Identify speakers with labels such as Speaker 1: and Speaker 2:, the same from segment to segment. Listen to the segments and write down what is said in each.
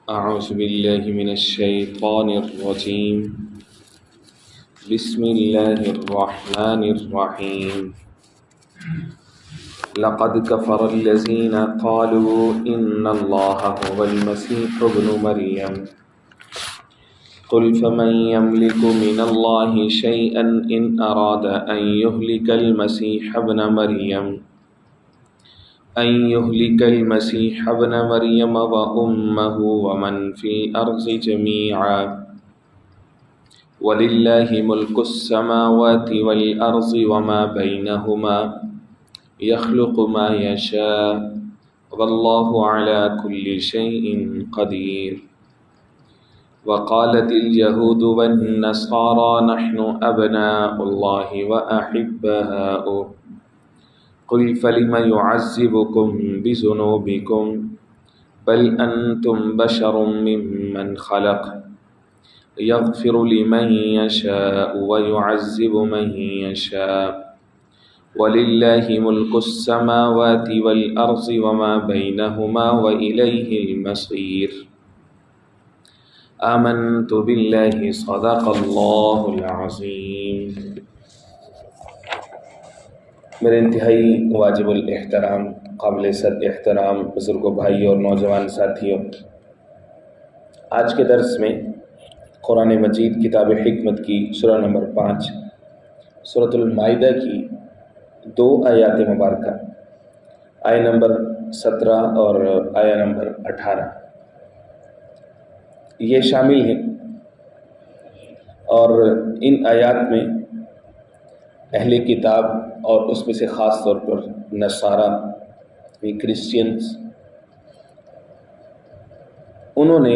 Speaker 1: أعوذ بالله من الشيطان الرجيم. بسم الله الرحمن الرحيم. لقد كفر الذين قالوا إن الله هو المسيح ابن مريم. قل فمن يملك من الله شيئا إن أراد أن يهلك المسيح ابن مريم وأمه ومن في الأرض جميعا ولله ملك السماوات والأرض وما بينهما يخلق ما يشاء والله على كل شيء قدير. وقالت اليهود والنصارى نحن أبناء الله وأحباؤه قل فلم يعذبكم بذنوبكم بل أنتم بشر ممن خلق يغفر لمن يشاء ويعذب من يشاء ولله ملك السماوات والأرض وما بينهما وإليه المصير. آمنت بالله صدق الله العظيم. میرے انتہائی واجب الاحترام، قابل صد احترام بزرگوں، بھائی اور نوجوان ساتھیوں، آج کے درس میں قرآن مجید کتاب حکمت کی سورہ نمبر 5 سورۃ المائدہ کی 2 آیات مبارکہ، آیہ نمبر 17 اور آیہ نمبر 18 یہ شامل ہیں، اور ان آیات میں اہل کتاب اور اس میں سے خاص طور پر نصارہ کرسچینز، انہوں نے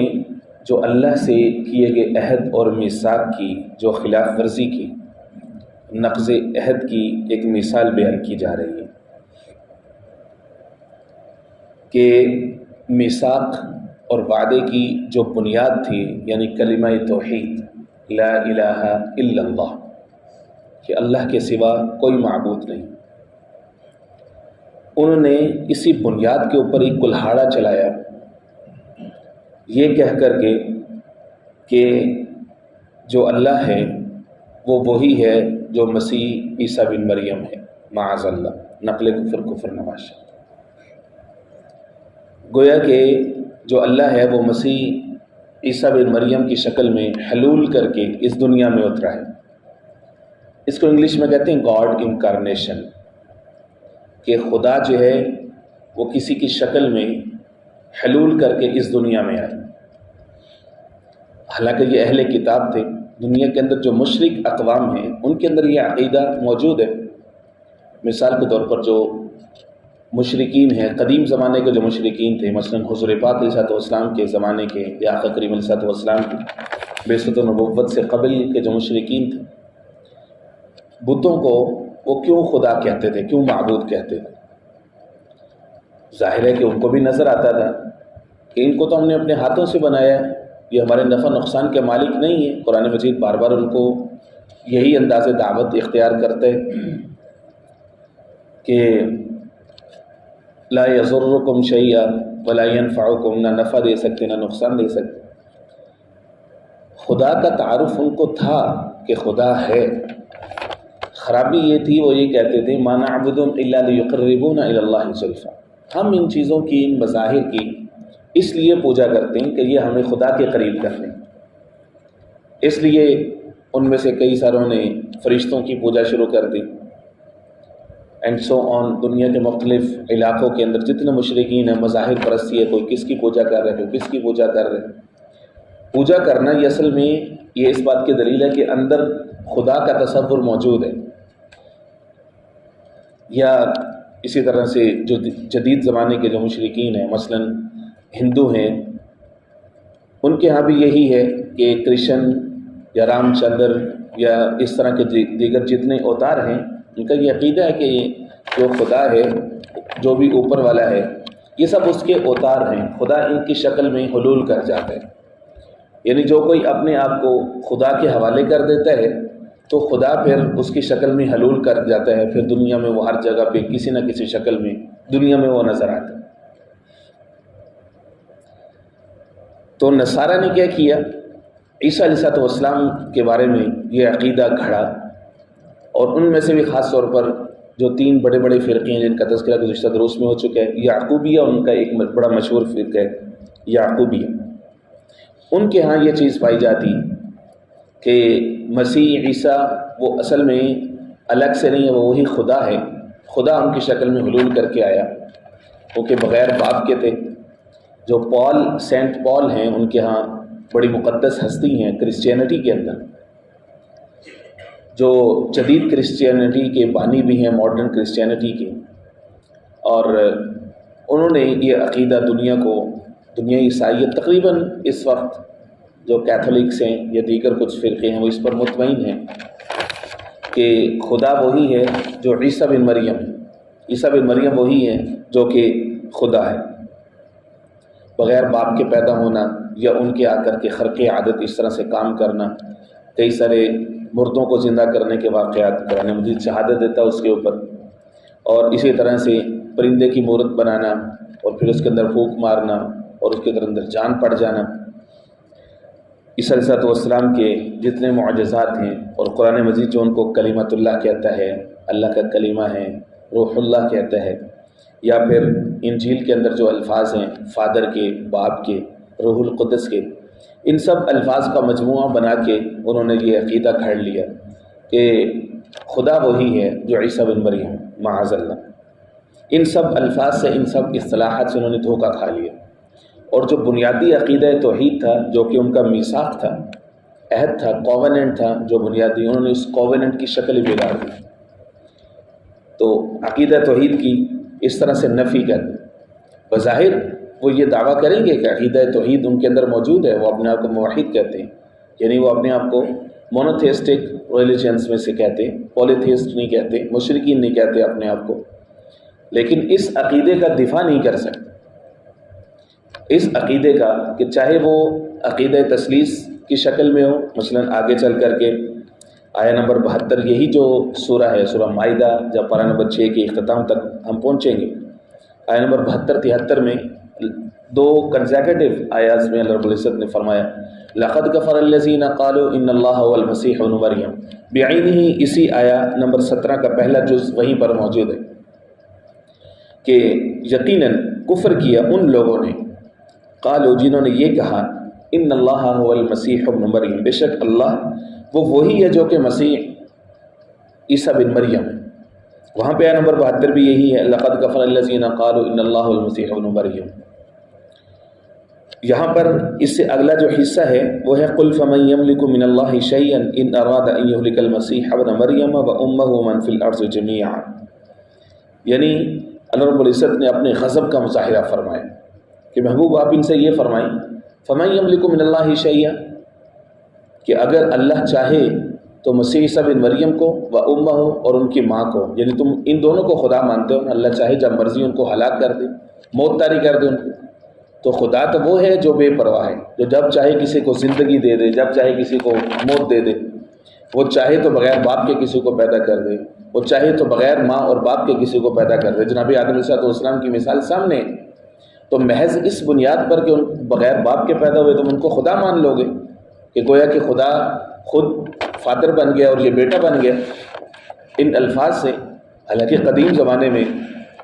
Speaker 1: جو اللہ سے کیے گئے عہد اور میثاق کی جو خلاف ورزی کی، نقض عہد کی ایک مثال بیان کی جا رہی ہے کہ میثاق اور وعدے کی جو بنیاد تھی، یعنی کلمہ توحید لا الہ الا اللہ، کہ اللہ کے سوا کوئی معبود نہیں، انہوں نے اسی بنیاد کے اوپر ایک کلہاڑا چلایا، یہ کہہ کر کے کہ جو اللہ ہے وہ وہی ہے جو مسیح عیسیٰ بن مریم ہے، معاذ اللہ، نقل کفر نواشا، گویا کہ جو اللہ ہے وہ مسیح عیسیٰ بن مریم کی شکل میں حلول کر کے اس دنیا میں اترا ہے۔ اس کو انگلش میں کہتے ہیں گاڈ انکارنیشن، کہ خدا جو ہے وہ کسی کی شکل میں حلول کر کے اس دنیا میں آئے۔ حالانکہ یہ اہل کتاب تھے، دنیا کے اندر جو مشرک اقوام ہیں ان کے اندر یہ عقیدہ موجود ہے۔ مثال کے طور پر جو مشرکین ہیں، قدیم زمانے کے جو مشرکین تھے، مثلا حضور پاک علیہ السلام کے زمانے کے یا آقا کریم علیہ السلام کی بعثت نبوت سے قبل کے جو مشرکین تھے، بتوں کو وہ کیوں خدا کہتے تھے، کیوں معبود کہتے تھے؟ ظاہر ہے کہ ان کو بھی نظر آتا تھا کہ ان کو تو ہم نے اپنے ہاتھوں سے بنایا ہے، یہ ہمارے نفع نقصان کے مالک نہیں ہے۔ قرآن مجید بار بار ان کو یہی انداز دعوت اختیار کرتے کہ لا یضرکم شیئا ولا ینفعکم، نہ نفع دے سکتے نہ نقصان دے سکتے۔ خدا کا تعارف ان کو تھا کہ خدا ہے، خرابی یہ تھی وہ یہ کہتے تھے ما نعبدهم الا لیقربونا الی اللہ زلفی، ہم ان چیزوں کی، ان مظاہر کی اس لیے پوجا کرتے ہیں کہ یہ ہمیں خدا کے قریب کر لیں۔ اس لیے ان میں سے کئی ساروں نے فرشتوں کی پوجا شروع کر دی، اینڈ سو آن۔ دنیا کے مختلف علاقوں کے اندر جتنے مشرکین ہیں، مظاہر پرستی ہے، کوئی کس کی پوجا کر رہے، کوئی کس کی پوجا کر رہے۔ پوجا کرنا یہ اصل میں یہ اس بات کی دلیل ہے کہ اندر خدا کا تصور موجود ہے۔ یا اسی طرح سے جو جدید زمانے کے جو مشرکین ہیں، مثلا ہندو ہیں، ان کے ہاں بھی یہی ہے کہ کرشن یا رام چندر یا اس طرح کے دیگر جتنے اوتار ہیں، ان کا یہ عقیدہ ہے کہ جو خدا ہے، جو بھی اوپر والا ہے، یہ سب اس کے اوتار ہیں، خدا ان کی شکل میں حلول کر جاتا ہے۔ یعنی جو کوئی اپنے آپ کو خدا کے حوالے کر دیتا ہے تو خدا پھر اس کی شکل میں حلول کر جاتا ہے، پھر دنیا میں وہ ہر جگہ پہ کسی نہ کسی شکل میں دنیا میں وہ نظر آتا ہے۔ تو نصارہ نے کیا کیا، عیسیٰ علیہ السلام کے بارے میں یہ عقیدہ گھڑا، اور ان میں سے بھی خاص طور پر جو 3 بڑے بڑے فرقے ہیں جن کا تذکرہ گزشتہ دروس میں ہو چکا ہے، یعقوبیہ ان کا ایک بڑا مشہور فرقہ ہے یعقوبیہ، ان کے ہاں یہ چیز پائی جاتی کہ مسیح عیسیٰ وہ اصل میں الگ سے نہیں ہے، وہ وہی خدا ہے، خدا ان کی شکل میں حلول کر کے آیا، کیونکہ بغیر باپ کے تھے۔ جو سینٹ پال ہیں ان کے ہاں بڑی مقدس ہستی ہیں کرسچینٹی کے اندر، جو جدید کرسچینٹی کے بانی بھی ہیں، ماڈرن کرسچینٹی کے، اور انہوں نے یہ عقیدہ دنیا عیسائیت تقریباً اس وقت جو کیتھولکس ہیں یا دیگر کچھ فرقے ہیں وہ اس پر مطمئن ہیں کہ خدا وہی ہے جو عیسیٰ بن مریم ہے، عیسیٰ بن مریم وہی ہے جو کہ خدا ہے، بغیر باپ کے پیدا ہونا یا ان کے آ کر کے خرق عادت اس طرح سے کام کرنا، کئی سارے مردوں کو زندہ کرنے کے واقعات قرآن مجید شہادت دیتا ہے اس کے اوپر، اور اسی طرح سے پرندے کی مورت بنانا اور پھر اس کے اندر پھونک مارنا اور اس کے اندر جان پڑ جانا۔ عیسیٰ علیہ السلام کے جتنے معجزات ہیں، اور قرآن مجید جو ان کو کلمۃ اللہ کہتا ہے، اللہ کا کلمہ ہے، روح اللہ کہتا ہے، یا پھر انجیل کے اندر جو الفاظ ہیں فادر کے، باپ کے، روح القدس کے، ان سب الفاظ کا مجموعہ بنا کے انہوں نے یہ عقیدہ گھڑ لیا کہ خدا وہی ہے جو عیسیٰ بن مریم، معاذ اللہ۔ ان سب الفاظ سے، ان سب اصطلاحات سے انہوں نے دھوکہ کھا لیا، اور جو بنیادی عقیدہ توحید تھا جو کہ ان کا میثاق تھا، عہد تھا، کووننٹ تھا، جو بنیادی، انہوں نے اس کووننٹ کی شکل ہی بگاڑ دی۔ تو عقیدہ توحید کی اس طرح سے نفی کر دی۔ بظاہر وہ یہ دعویٰ کریں گے کہ عقیدہ توحید ان کے اندر موجود ہے، وہ اپنے آپ کو موحد کہتے ہیں، یعنی وہ اپنے آپ کو مونوتھیسٹک ریلیجنس میں سے کہتے ہیں، پولیتھیسٹ نہیں کہتے، مشرکین نہیں کہتے اپنے آپ کو، لیکن اس عقیدے کا دفاع نہیں کر سکتے، اس عقیدے کا کہ چاہے وہ عقیدہ تثلیث کی شکل میں ہو، مثلا آگے چل کر کے آیہ نمبر 72، یہی جو سورہ ہے، سورہ مائدہ، جب پارہ نمبر 6 کے اختتام تک ہم پہنچیں گے، آیہ نمبر 72-73 میں 2 کنزیکٹیو آیات میں اللہ رب العزت نے فرمایا لَقَدْ كَفَرَ الَّذِينَ قَالُوا إِنَّ اللَّهَ هُوَ الْمَسِيحُ ابْنُ مَرْيَمَ، بعینہ اسی آیہ نمبر 17 کا پہلا جز وہیں پر موجود ہے کہ یقیناً کفر کیا ان لوگوں نے، قالوا جنہوں نے یہ کہا، ان اللہ هو المسیح ابن مریم، بے شک اللہ وہ وہی ہے جو کہ مسیح عیسیٰ بن مریم ہے۔ وہاں پہ آیہ نمبر 72 بھی یہی ہے، لقد کفر الذین قالوا ان اللہ المسیح ابن مریم۔ یہاں پر اس سے اگلا جو حصہ ہے وہ ہے قل فمن یملک من اللہ شیئا ان اراد ان یہلک المسیح ابن مریم وامہ ومن فی الارض جمیعا، یعنی اللہ رب العزت نے اپنے غضب کا مظاہرہ فرمایا کہ محبوب آپ ان سے یہ فرمائیں فمن یملک من اللہ شیئا، کہ اگر اللہ چاہے تو مسیح عیسیٰ بن مریم کو و امہ اور ان کی ماں کو، یعنی تم ان دونوں کو خدا مانتے ہو، اللہ چاہے جب مرضی ان کو ہلاک کر دے، موت طاری کر دے ان کو، تو خدا تو وہ ہے جو بے پرواہ ہے، جو جب چاہے کسی کو زندگی دے دے، جب چاہے کسی کو موت دے دے، وہ چاہے تو بغیر باپ کے کسی کو پیدا کر دے، وہ چاہے تو بغیر ماں اور باپ کے کسی کو پیدا کر دے۔ جناب آدم علیہ السلام کی مثال سامنے، تو محض اس بنیاد پر کہ ان بغیر باپ کے پیدا ہوئے تم ان کو خدا مان لو گے، کہ گویا کہ خدا خود فادر بن گیا اور یہ بیٹا بن گیا۔ ان الفاظ سے، حالانکہ قدیم زمانے میں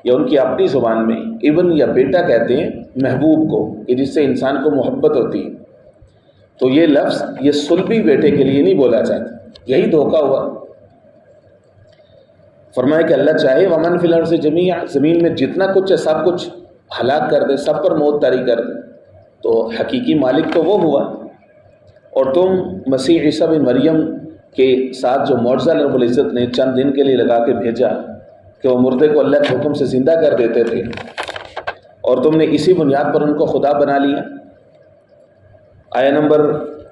Speaker 1: یا ان کی اپنی زبان میں ابن یا بیٹا کہتے ہیں محبوب کو، کہ جس سے انسان کو محبت ہوتی ہے، تو یہ لفظ یہ صلبی بیٹے کے لیے نہیں بولا جاتا، یہی دھوکہ ہوا۔ فرمایا کہ اللہ چاہے ومن فی الارض جمیعا، زمین میں جتنا کچھ ہے سب کچھ ہلاک کر دے، سب پر موت طاری کر دے، تو حقیقی مالک تو وہ ہوا، اور تم مسیح عیسیٰ بن مریم کے ساتھ جو معجزہ رب العزت نے چند دن کے لیے لگا کے بھیجا کہ وہ مردے کو اللہ کے حکم سے زندہ کر دیتے تھے، اور تم نے اسی بنیاد پر ان کو خدا بنا لیا۔ آیہ نمبر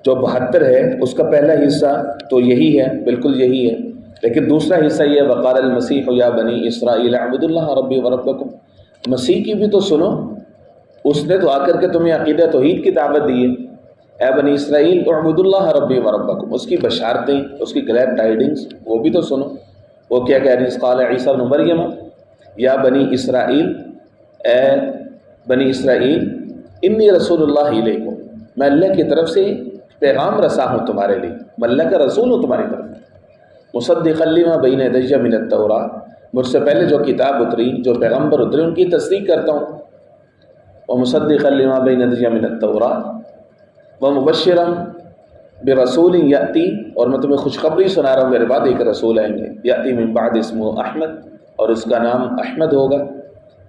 Speaker 1: جو 72 ہے اس کا پہلا حصہ تو یہی ہے، بالکل یہی ہے، لیکن دوسرا حصہ یہ وقال المسیح یا بنی اسرائیل اعبدوا اللہ ربی وربکم، مسیح کی بھی تو سنو، اس نے تو آ کر کے تمہیں عقیدہ توحید کی دعوت دی ہے، اے بنی اسرائیل اعبدوا اللہ ربی وربکم، اس کی بشارتیں، اس کی گلیڈ ٹائیڈنگز وہ بھی تو سنو۔ وہ کیا کہہ رہی ہے، قال عیسیٰ ابن مریم یا بنی اسرائیل، اے بنی اسرائیل انی رسول اللہ علیکم، میں اللہ کی طرف سے پیغام رسا ہوں تمہارے لیے، میں اللہ کا رسول ہوں تمہاری طرف، مصدقا لما بین یدی من التوراۃ، مجھ سے پہلے جو کتاب اتری، جو پیغمبر اترے ان کی تصدیق کرتا ہوں، ومصدقا لما بین یدی من التوراۃ ومبشرا برسول یاتی، اور میں تمہیں خوشخبری سنا رہا ہوں میرے بعد ایک رسول آئیں گے، یاتی من بعد اسمہ احمد، اور اس کا نام احمد ہوگا،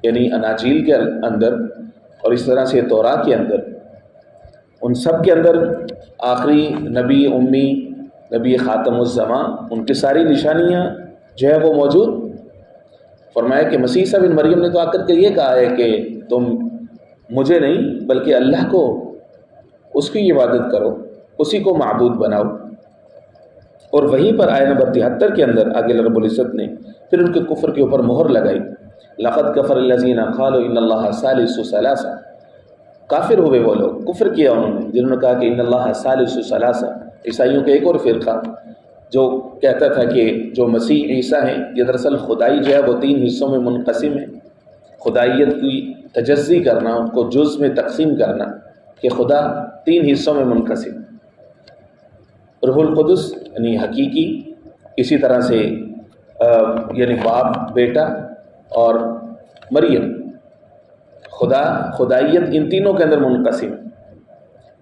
Speaker 1: یعنی اناجیل کے اندر اور اس طرح سے توراۃ کے اندر، ان سب کے اندر آخری نبی امی، نبی خاتم الزمان، ان کی ساری نشانیاں جو ہے وہ موجود۔ فرمایا کہ مسیح عیسیٰ بن مریم نے تو آ کر کے یہ کہا ہے کہ تم مجھے نہیں بلکہ اللہ کو، اس کی عبادت کرو، اسی کو معبود بناؤ۔ اور وہیں پر آیت نمبر 73 کے اندر آگے رب العزت نے پھر ان کے کفر کے اوپر مہر لگائی، لقد کفر الذین قالوا ان اللہ ثالث ثلاثہ، کافر ہوئے وہ لوگ، کفر کیا انہوں نے جنہوں نے کہا کہ ان اللہ ثالث ثلاثہ۔ عیسائیوں کا ایک اور فرقہ جو کہتا تھا کہ جو مسیح عیسیٰ ہیں یہ دراصل خدائی جو ہے وہ 3 حصوں میں منقسم ہے، خدائیت کی تجزی کرنا، ان کو جز میں تقسیم کرنا کہ خدا 3 حصوں میں منقسم، روح القدس یعنی حقیقی، اسی طرح سے یعنی باپ بیٹا، اور مریم خدا، خدائیت ان تینوں کے اندر منقسم ہے۔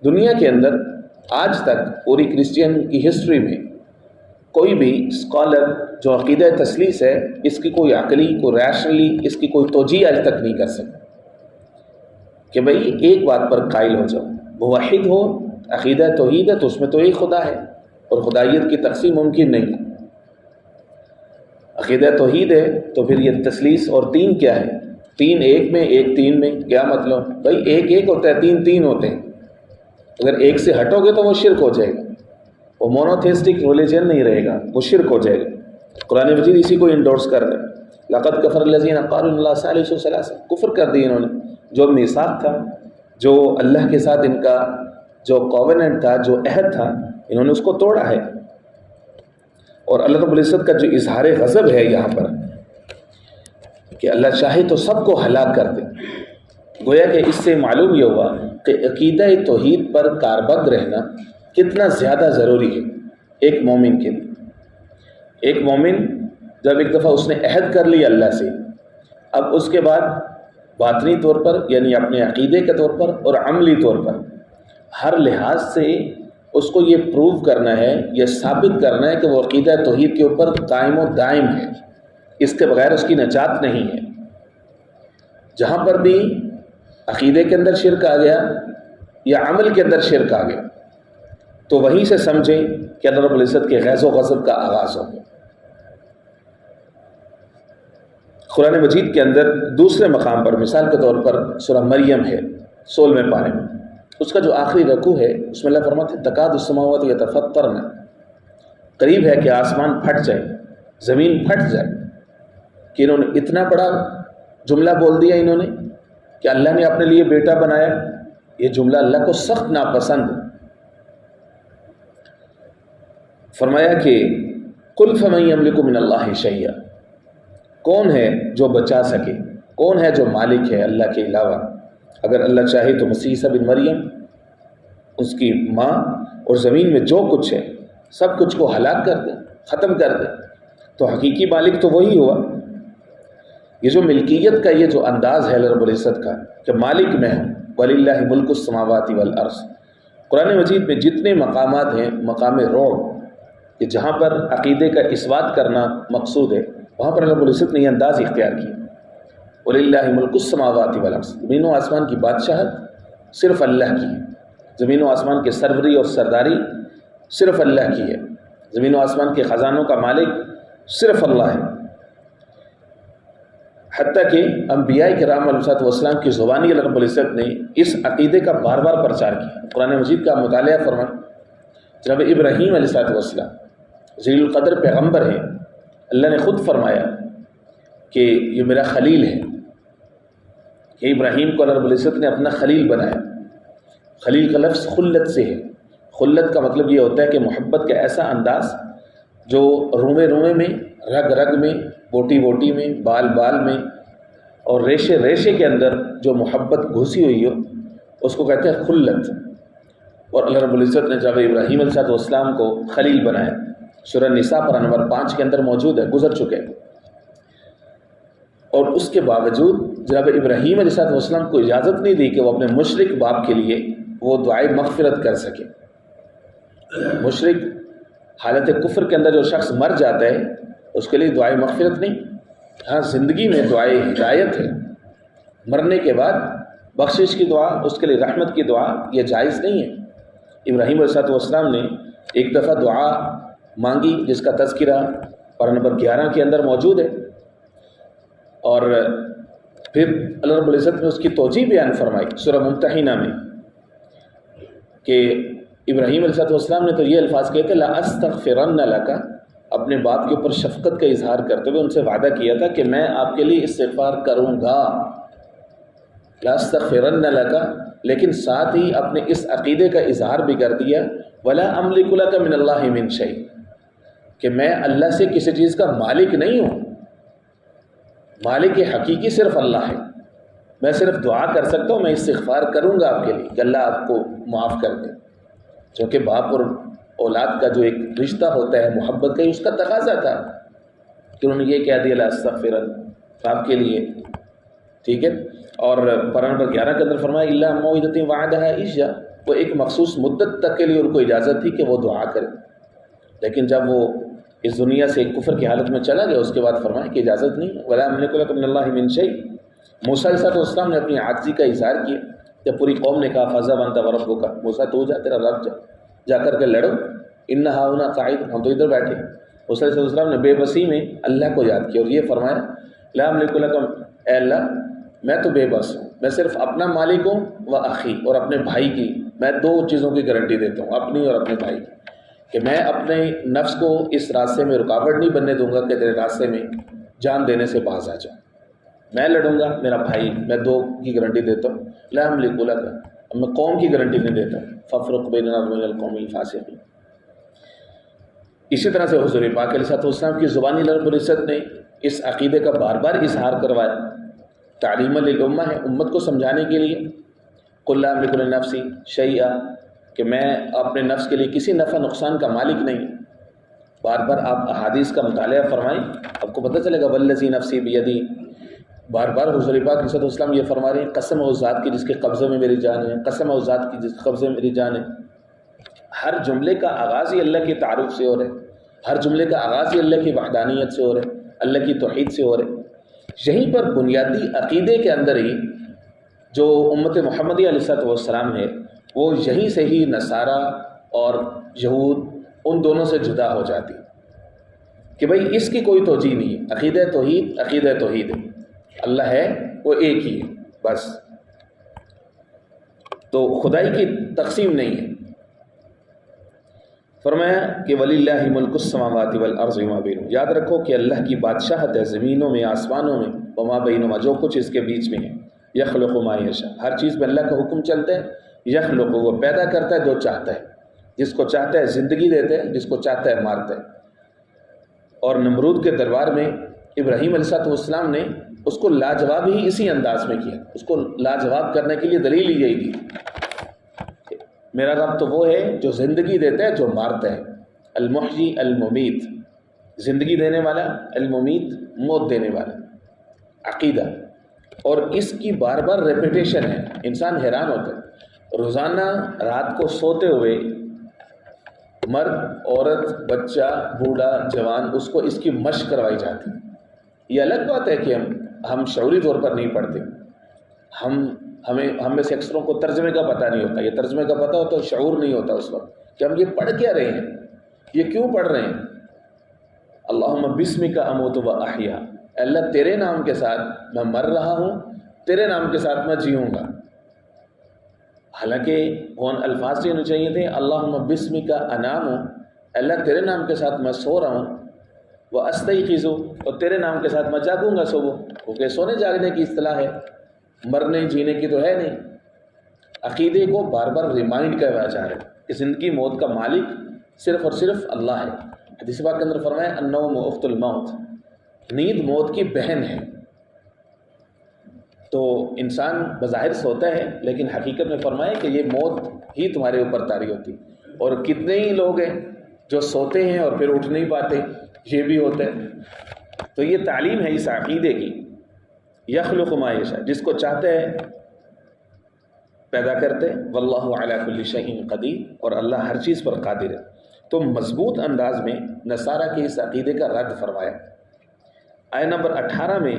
Speaker 1: دنیا کے اندر آج تک پوری کرسچین کی ہسٹری میں کوئی بھی اسکالر جو عقیدہ تثلیث ہے اس کی کوئی عقلی، کوئی ریشنلی اس کی کوئی توجیہ آج تک نہیں کر سکتا کہ بھئی ایک بات پر قائل ہو جاؤ، موحد ہو، عقیدہ توحید ہے تو اس میں تو ایک خدا ہے اور خدائیت کی تقسیم ممکن نہیں۔ عقیدہ توحید ہے تو پھر یہ تثلیث اور 3 کیا ہے؟ 3 ایک میں، ایک 3 میں، کیا مطلب؟ بھئی ایک ایک ہوتا ہے، 3 3 ہوتے ہیں، اگر ایک سے ہٹو گے تو وہ شرک ہو جائے گا، وہ مونوتھیسٹک ریلیجن نہیں رہے گا، وہ شرک ہو جائے گا۔ قرآن مجید اسی کو انڈورس کر رہا ہے، لقد کفر الذین قالوا ان اللہ ثالث ثلاثہ، کفر کر دی انہوں نے، جو میثاق تھا، جو اللہ کے ساتھ ان کا جو کووننٹ تھا، جو عہد تھا، انہوں نے اس کو توڑا ہے۔ اور اللہ رب العزت کا جو اظہار غضب ہے یہاں پر کہ اللہ چاہے تو سب کو ہلاک کر دے، گویا کہ اس سے معلوم یہ ہوا کہ عقیدہ توحید پر کاربند رہنا کتنا زیادہ ضروری ہے ایک مومن کے لیے۔ ایک مومن جب ایک دفعہ اس نے عہد کر لی اللہ سے، اب اس کے بعد باطنی طور پر یعنی اپنے عقیدے کے طور پر اور عملی طور پر ہر لحاظ سے اس کو یہ پروو کرنا ہے، یہ ثابت کرنا ہے کہ وہ عقیدہ توحید کے اوپر قائم و دائم ہے، اس کے بغیر اس کی نجات نہیں ہے۔ جہاں پر بھی عقیدے کے اندر شرک آ گیا یا عمل کے اندر شرک آ گیا تو وہیں سے سمجھیں کہ اللہ رب العزت کے غیظ و غضب کا آغاز ہو گیا۔ قرآن مجید کے اندر دوسرے مقام پر مثال کے طور پر سورہ مریم ہے 16ویں پارے میں، اس کا جو آخری رکوع ہے اس میں اللہ فرماتے ہیں تکاد السماوات یتفطرن، قریب ہے کہ آسمان پھٹ جائے، زمین پھٹ جائے، کہ انہوں نے اتنا بڑا جملہ بول دیا انہوں نے کہ اللہ نے اپنے لیے بیٹا بنایا۔ یہ جملہ اللہ کو سخت ناپسند ہے۔ فرمایا کہ قل فمن یملک من اللہ شیئا، کون ہے جو بچا سکے، کون ہے جو مالک ہے اللہ کے علاوہ؟ اگر اللہ چاہے تو مسیح عیسیٰ بن مریم، اس کی ماں اور زمین میں جو کچھ ہے سب کچھ کو ہلاک کر دے، ختم کر دے، تو حقیقی مالک تو وہی ہوا۔ یہ جو ملکیت کا یہ جو انداز ہے رب العزت کا کہ مالک میں ہوں، وَلِلَّهِ مُلْكُ السَّمَاوَاتِ وَالْأَرْضِ، قرآن مجید میں جتنے مقامات ہیں، مقام رعب کہ جہاں پر عقیدے کا اثبات کرنا مقصود ہے، وہاں پر رب العزت نے یہ انداز اختیار کیا، وَلِلَّهِ مُلْكُ السَّمَاوَاتِ وَالْأَرْضِ، زمین و آسمان کی بادشاہت صرف اللہ کی ہے، زمین و آسمان کے سروری اور سرداری صرف اللہ کی ہے، زمین و آسمان کے خزانوں کا مالک صرف اللہ ہے۔ حتیٰ کہ انبیاء کرام علیہ السلام کی زبانی اللہ رب العزت نے اس عقیدے کا بار بار پرچار کیا۔ قرآن مجید کا مطالعہ فرمائیں، جناب ابراہیم علیہ السلام ذی القدر پیغمبر ہیں، اللہ نے خود فرمایا کہ یہ میرا خلیل ہے، کہ ابراہیم کو اللہ رب العزت نے اپنا خلیل بنایا۔ خلیل کا لفظ خلت سے ہے، خلت کا مطلب یہ ہوتا ہے کہ محبت کا ایسا انداز جو رومے رومے میں، رگ رگ میں، بوٹی بوٹی میں، بال بال میں اور ریشے ریشے کے اندر جو محبت گھسی ہوئی ہو اس کو کہتے ہیں خلت۔ اور اللہ رب العزت نے جب ابراہیم علیہ السلام کو خلیل بنایا، سورہ نساء پر نمبر 5 کے اندر موجود ہے، گزر چکے، اور اس کے باوجود جناب ابراہیم علیہ السلام کو اجازت نہیں دی کہ وہ اپنے مشرک باپ کے لیے وہ دعائے مغفرت کر سکے۔ مشرک حالت کفر کے اندر جو شخص مر جاتا ہے اس کے لیے دعائے مغفرت نہیں، ہاں زندگی میں دعائے ہدایت ہے، مرنے کے بعد بخشش کی دعا، اس کے لیے رحمت کی دعا یہ جائز نہیں ہے۔ ابراہیم علیہ السلام نے ایک دفعہ دعا مانگی جس کا تذکرہ پارہ نمبر 11 کے اندر موجود ہے، اور پھر اللہ رب العزت نے اس کی توجیہ بیان فرمائی سورہ ممتحنہ میں کہ ابراہیم علیہ السلام نے تو یہ الفاظ کہے تھے لَأَسْتَغْفِرَنَّ لَكَ، اپنے باپ کے اوپر شفقت کا اظہار کرتے ہوئے ان سے وعدہ کیا تھا کہ میں آپ کے لیے استغفار کروں گا، لَأَسْتَغْفِرَنَّ لَكَ، لیکن ساتھ ہی اپنے اس عقیدے کا اظہار بھی کر دیا وَلَا أَمْلِكُ لَكَ مِنَ اللَّهِ مِنْ شَيْءٍ، کہ میں اللہ سے کسی چیز کا مالک نہیں ہوں، مالک حقیقی صرف اللہ ہے، میں صرف دعا کر سکتا ہوں، میں استغفار کروں گا آپ کے لیے کہ اللہ آپ کو معاف کر دے، چونکہ باپ اور اولاد کا جو ایک رشتہ ہوتا ہے محبت کا، اس کا تقاضا تھا کہ انہوں نے یہ کہہ دیا لَأَسْتَغْفِرَنَّ آپ کے لیے، ٹھیک ہے۔ اور پارہ نمبر 11 کے اندر فرمایا إِلَّا مَوْعِدَةٍ وَعَدَهَا إِيَّاهُ، وہ ایک مخصوص مدت تک کے لیے ان کو اجازت تھی کہ وہ دعا کرے، لیکن جب وہ اس دنیا سے کفر کی حالت میں چلا گیا اس کے بعد فرمایا کہ اجازت نہیں، وَلَا أَمْلِكُ لَكُم مِّنَ اللَّهِ مِن شَيْءٍ۔ موسیٰ علیہ السلام نے اپنی عاجزی کا اظہار کیا، جب پوری قوم نے کہا فَاذْهَبْ أَنْتَ وَرَبُّكَ، موسیٰ تو جا، تیرا رب جا کر کے لڑو، إِنَّ هَاهُنَا قَاعِدٌ، ہم تو ادھر بیٹھے۔ موسیٰ علیہ السلام نے بے بسی میں اللہ کو یاد کیا اور یہ فرمایا لَا أَمْلِكُ لَكُم، اے اللہ میں تو بے بس ہوں، میں صرف اپنا مالک ہوں و اخی، اور اپنے بھائی کی، میں دو چیزوں کی گارنٹی دیتا ہوں، اپنی اور اپنے بھائی کی، کہ میں اپنے نفس کو اس راستے میں رکاوٹ نہیں بننے دوں گا کہ تیرے راستے میں جان دینے سے باز آ جاؤں، میں لڑوں گا، میرا بھائی، میں دو کی گارنٹی دیتا ہوں، لا املک لک، میں قوم کی گارنٹی نہیں دیتا، فافرق بیننا وبین القوم الفاسقین۔ اسی طرح سے حضور پاک علیہ السلام کی زبانی رب العزت نے اس عقیدے کا بار بار اظہار کروایا، تعلیم للامہ ہے، امت کو سمجھانے کے لیے، قل لا املک لنفسی شیئا، کہ میں اپنے نفس کے لیے کسی نفع نقصان کا مالک نہیں۔ بار بار آپ احادیث کا مطالعہ فرمائیں، آپ کو پتہ چلے گا والذی نفسی بیدی، بار بار حضور پاک علیہ السلام یہ فرما رہے ہیں قسم اس ذات کی جس کے قبضے میں میری جان ہے، قسم اس ذات کی جس کے قبضے میں میری جان ہے۔ ہر جملے کا آغاز ہی اللہ کے تعارف سے ہو رہا ہے، ہر جملے کا آغاز ہی اللہ کی وحدانیت سے ہو رہا ہے، اللہ کی توحید سے ہو رہا ہے۔ یہیں پر بنیادی عقیدے کے اندر ہی جو امت محمدی علیہ السلام ہے وہ یہیں سے ہی نصارہ اور یہود ان دونوں سے جدا ہو جاتی کہ بھئی اس کی کوئی توجیہ نہیں ہے، عقیدہ توحید ہے، اللہ ہے وہ ایک ہی ہے بس، تو خدائی کی تقسیم نہیں ہے۔ فرمایا کہ وَلِلَّهِ مُلْكُ السَّمَاوَاتِ وَالْأَرْضِ وَمَا بَيْنَهُمَا، یاد رکھو کہ اللہ کی بادشاہت ہے زمینوں میں، آسمانوں میں، وَمَا بَيْنَهُمَا، جو کچھ اس کے بیچ میں ہے، يَخْلُقُ مَا يَشَاءُ، ہر چیز میں اللہ کا حکم چلتا ہے، يَخْلُقُ، وہ پیدا کرتا ہے جو چاہتا ہے، جس کو چاہتا ہے زندگی دیتا ہے، جس کو چاہتا ہے مارتا ہے۔ اور نمرود کے دربار میں ابراہیم علیہ السلام نے اس کو لاجواب ہی اسی انداز میں کیا، اس کو لاجواب کرنے کے لیے دلیل ہی یہی دی، میرا رب تو وہ ہے جو زندگی دیتا ہے جو مارتا ہے، المحیی الممیت، زندگی دینے والا، الممیت موت دینے والا، عقیدہ۔ اور اس کی بار بار ریپیٹیشن ہے، انسان حیران ہوتا ہے، روزانہ رات کو سوتے ہوئے مرد، عورت، بچہ، بوڑھا، جوان، اس کو اس کی مشق کروائی جاتی ہے۔ یہ الگ بات ہے کہ ہم شعوری طور پر نہیں پڑھتے، ہم میں سے اکثروں کو ترجمے کا پتہ نہیں ہوتا، یہ ترجمے کا پتہ ہوتا ہے شعور نہیں ہوتا اس وقت کہ ہم یہ پڑھ کیا رہے ہیں، یہ کیوں پڑھ رہے ہیں۔ اللہم بسمک اموت و احیا، اللہ تیرے نام کے ساتھ میں مر رہا ہوں، تیرے نام کے ساتھ میں جیوں گا۔ حالانکہ وہ الفاظ یہ ہونے چاہیے تھے اللہم بسمک انام، اللہ تیرے نام کے ساتھ میں سو رہا ہوں، واستیقظ، اور تیرے نام کے ساتھ میں جاگوں گا صبح، کیونکہ سونے جاگنے کی اصطلاح ہے، مرنے جینے کی تو ہے نہیں۔ عقیدے کو بار بار ریمائنڈ کروایا جا رہا ہے کہ زندگی موت کا مالک صرف اور صرف اللہ ہے۔ حدیث پاک کے اندر فرمایا النوم اخت الموت، نیند موت کی بہن ہے۔ تو انسان بظاہر سوتا ہے لیکن حقیقت میں فرمائے کہ یہ موت ہی تمہارے اوپر طاری ہوتی. اور کتنے ہی لوگ ہیں جو سوتے ہیں اور پھر اٹھ نہیں پاتے، یہ بھی ہوتا ہے. تو یہ تعلیم ہے اس عقیدے کی. یخلق ما یشاء، جس کو چاہتے ہیں پیدا کرتے، واللہ علی کل شیء قدیر، اور اللہ ہر چیز پر قادر ہے. تو مضبوط انداز میں نصارہ کے اس عقیدے کا رد فرمایا. آیت نمبر 18 میں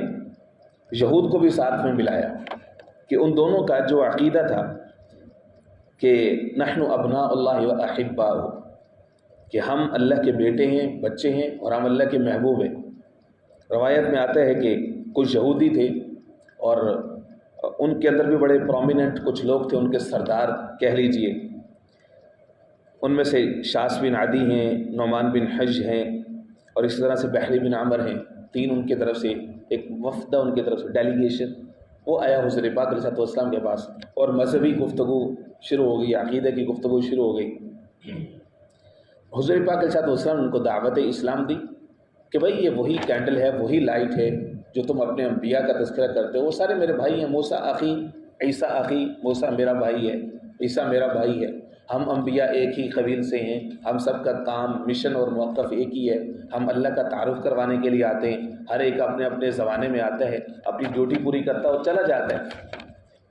Speaker 1: یہود کو بھی ساتھ میں ملایا کہ ان دونوں کا جو عقیدہ تھا کہ نحن ابناء اللہ و احباؤہ، کہ ہم اللہ کے بیٹے ہیں، بچے ہیں، اور ہم اللہ کے محبوب ہیں. روایت میں آتا ہے کہ کچھ یہودی تھے اور ان کے اندر بھی بڑے پرومیننٹ کچھ لوگ تھے، ان کے سردار کہہ لیجئے. ان میں سے شاس بن عدی ہیں، نعمان بن حج ہیں، اور اس طرح سے بحری بن عمر ہیں. 3 ان کی طرف سے ایک وفد، ان کی طرف سے ڈیلیگیشن، وہ آیا حضور پاک علیہ السلام کے پاس، اور مذہبی گفتگو شروع ہو گئی، عقیدہ کی گفتگو شروع ہو گئی. حضور پاک علیہ السلام نے ان کو دعوت اسلام دی کہ بھائی یہ وہی کینڈل ہے، وہی لائٹ ہے جو تم اپنے انبیاء کا تذکرہ کرتے ہو، وہ سارے میرے بھائی ہیں. موسیٰ اخی، عیسیٰ اخی، موسیٰ میرا بھائی ہے، عیسیٰ میرا بھائی ہے. ہم انبیاء ایک ہی قبیل سے ہیں، ہم سب کا کام، مشن اور موقف ایک ہی ہے. ہم اللہ کا تعارف کروانے کے لیے آتے ہیں. ہر ایک اپنے اپنے زمانے میں آتا ہے، اپنی ڈیوٹی پوری کرتا ہے اور چلا جاتا ہے.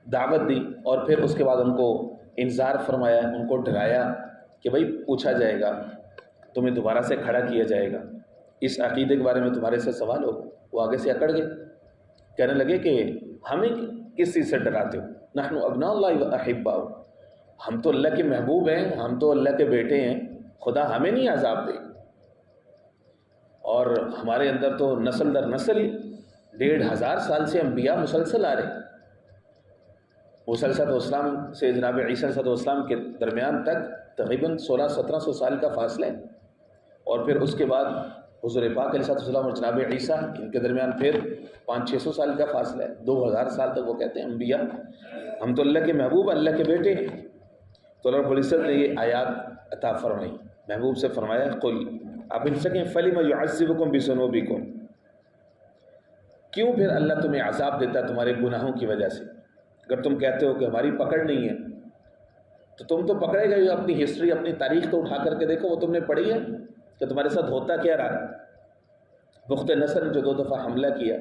Speaker 1: دعوت دی اور پھر اس کے بعد ان کو انذار فرمایا، ان کو ڈرایا کہ بھائی پوچھا جائے گا، تمہیں دوبارہ سے کھڑا کیا جائے گا، اس عقیدے کے بارے میں تمہارے سے سوال ہو. وہ آگے سے اکڑ گئے، کہنے لگے کہ ہمیں کس چیز سے ڈراتے ہو؟ نحن ابناء اللہ و احباؤہ، ہم تو اللہ کے محبوب ہیں، ہم تو اللہ کے بیٹے ہیں، خدا ہمیں نہیں عذاب دے. اور ہمارے اندر تو نسل در نسل 1500 سال سے انبیاء مسلسل آ رہے ہیں. موسیٰ علیہ السلام سے جناب عیسیٰ علیہ السلام کے درمیان تک تقریباً 1600-1700 سال کا فاصلہ ہے. اور پھر اس کے بعد حضور پاک علیہ السلام اور جناب عیسیٰ، ان کے درمیان پھر 500-600 سال کا فاصلہ ہے. 2000 سال تک وہ کہتے ہیں انبیاء ہم تو اللہ کے محبوب، اللہ کے بیٹے ہیں. تو رب العزت نے یہ آیات عطا فرمائی. محبوب سے فرمایا قل، آپ ان سے کہیں فَلِمَ يُعَذِّبُكُم بِذُنُوبِكُم، کیوں پھر اللہ تمہیں عذاب دیتا ہے تمہارے گناہوں کی وجہ سے؟ اگر تم کہتے ہو کہ ہماری پکڑ نہیں ہے تو تم تو پکڑے گئے. اپنی ہسٹری، اپنی تاریخ تو اٹھا کر کے دیکھو، وہ تم نے پڑھی ہے کہ تمہارے ساتھ ہوتا کیا رہا. بخت نصر نے جو 2 دفعہ حملہ کیا،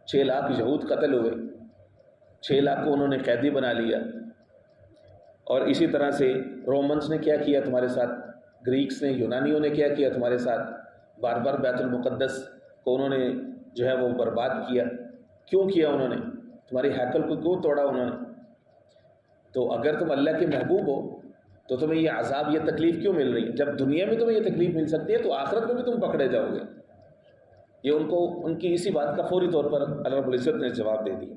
Speaker 1: 6 لاکھ یہود قتل ہوئے، 6 لاکھ کو انہوں نے قیدی بنا لیا. اور اسی طرح سے رومنس نے کیا کیا تمہارے ساتھ، گریکس نے، یونانیوں نے کیا کیا تمہارے ساتھ. بار بار بیت المقدس کو انہوں نے جو ہے وہ برباد کیا. کیوں کیا انہوں نے؟ تمہاری ہیکل کو کیوں توڑا انہوں نے؟ تو اگر تم اللہ کے محبوب ہو تو تمہیں یہ عذاب، یہ تکلیف کیوں مل رہی ہے؟ جب دنیا میں تمہیں یہ تکلیف مل سکتی ہے تو آخرت میں بھی تم پکڑے جاؤ گے. یہ ان کی اسی بات کا فوری طور پر اللہ رب العزت نے جواب دے دیا.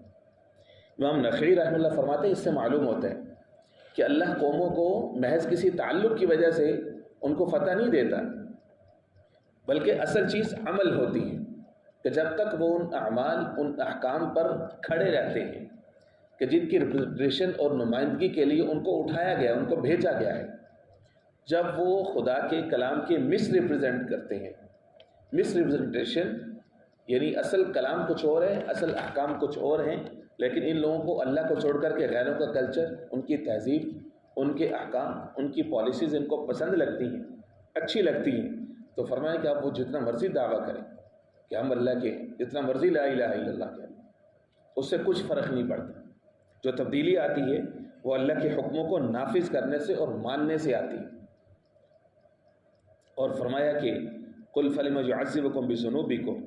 Speaker 1: امام نخعی رحمہ اللہ فرماتے ہیں اس سے معلوم ہوتا ہے کہ اللہ قوموں کو محض کسی تعلق کی وجہ سے ان کو فتح نہیں دیتا، بلکہ اصل چیز عمل ہوتی ہے کہ جب تک وہ ان اعمال، ان احکام پر کھڑے رہتے ہیں کہ جن کی ریپرزنٹیشن اور نمائندگی کے لیے ان کو اٹھایا گیا، ان کو بھیجا گیا ہے. جب وہ خدا کے کلام کے مس ریپرزینٹ کرتے ہیں، مس ریپرزنٹیشن یعنی اصل کلام کچھ اور ہے، اصل احکام کچھ اور ہیں، لیکن ان لوگوں کو اللہ کو چھوڑ کر کے غیروں کا کلچر، ان کی تہذیب، ان کے احکام، ان کی پالیسیز ان کو پسند لگتی ہیں، اچھی لگتی ہیں. تو فرمایا کہ آپ وہ جتنا مرضی دعویٰ کریں کہ ہم اللہ کے، جتنا مرضی لا الہ الا اللہ کہیں، اس سے کچھ فرق نہیں پڑتا. جو تبدیلی آتی ہے وہ اللہ کے حکموں کو نافذ کرنے سے اور ماننے سے آتی ہے. اور فرمایا کہ قل فلم يعذبكم بذنوبكم،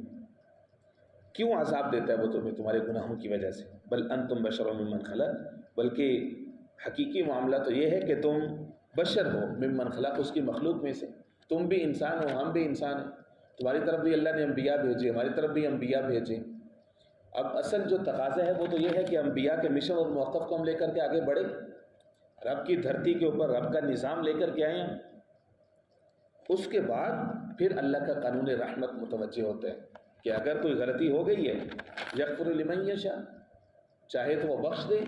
Speaker 1: کیوں عذاب دیتا ہے وہ تمہیں تمہارے گناہوں کی وجہ سے؟ بل انتم بشر ممن خلق، بلکہ حقیقی معاملہ تو یہ ہے کہ تم بشر ہو، ممن خلق، اس کی مخلوق میں سے. تم بھی انسان ہو، ہم بھی انسان ہیں. تمہاری طرف بھی اللہ نے انبیاء بھیجے، ہماری طرف بھی انبیاء بھیجے. اب اصل جو تقاضا ہے وہ تو یہ ہے کہ انبیاء کے مشن اور موقف کو ہم لے کر کے آگے بڑھیں، رب کی دھرتی کے اوپر رب کا نظام لے کر کے آئیں. اس کے بعد پھر اللہ کا قانون رحمت متوجہ ہوتا ہے کہ اگر کوئی غلطی ہو گئی ہے، یغفر لمن یشاء، چاہے تو وہ بخش دے،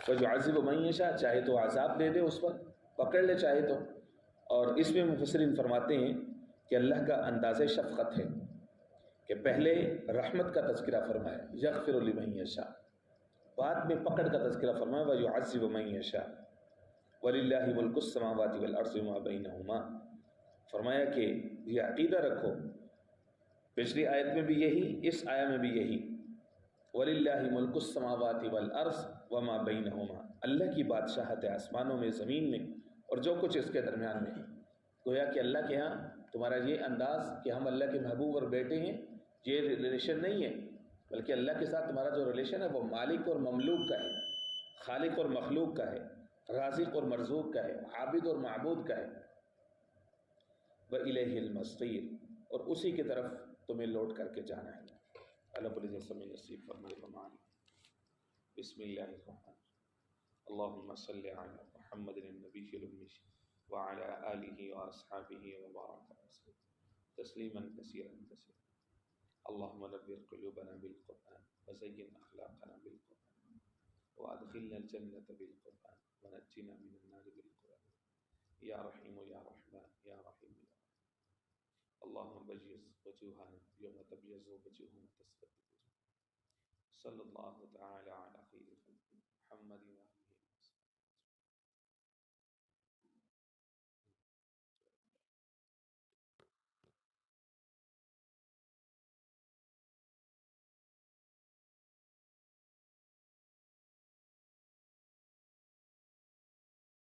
Speaker 1: ویعذب من یشاء، چاہے تو عذاب دے دے، اس پر پکڑ لے چاہے تو. اور اس میں مفسرین فرماتے ہیں کہ اللہ کا انداز شفقت ہے کہ پہلے رحمت کا تذکرہ فرمایا، یغفر لمن یشاء، بعد میں پکڑ کا تذکرہ فرمایا وَيُعَذِّبُ مَن يَشَاءُ وَلِلَّهِ مُلْكُ السَّمَاوَاتِ وَالْأَرْضِ وَمَا بَيْنَهُمَا، فرمایا کہ یہ عقیدہ رکھو، پچھلی آیت میں بھی یہی، اس آیت میں بھی یہی، وَلِلَّهِ مُلْكُ السَّمَاوَاتِ وَالْأَرْضِ وَمَا بَيْنَهُمَا، اللہ کی بادشاہت ہے آسمانوں میں، زمین میں، اور جو کچھ اس کے درمیان میں ہے۔ گویا کہ اللہ کے ہاں تمہارا یہ انداز کہ ہم اللہ کے محبوب اور بیٹے ہیں، یہ ریلیشن نہیں ہے، بلکہ اللہ کے ساتھ تمہارا جو ریلیشن ہے وہ مالک اور مملوک کا ہے، خالق اور مخلوق کا ہے، رازق اور مرزوق کا ہے، عابد اور معبود کا ہے۔ وَإِلَيْهِ الْمَصِيرُ، اور اسی کی طرف تمہیں لوٹ کر کے جانا ہے۔ اللہ پلیز سمجھ نصیب فرمائے بمان۔ بسم اللہ الرحمن الرحیم۔ اللہم صلی علی محمد النبی الامی وعلی آلہ واصحابہ وبارک وسلم تسلیما کثیرا کثیرا۔ اللہم نور قلوبنا بالقرآن وزین اخلاقنا بالقرآن وادخلنا الجنة بالقرآن ونجنا من النار بالقرآن یا رحیم یا رحمن یا رحیم یا رحیم۔ اللہم بجز وجوہنا یوم تبیض وجوہ وتسود وجوہ۔ صلی اللہ تعالی علی خیر خلق محمد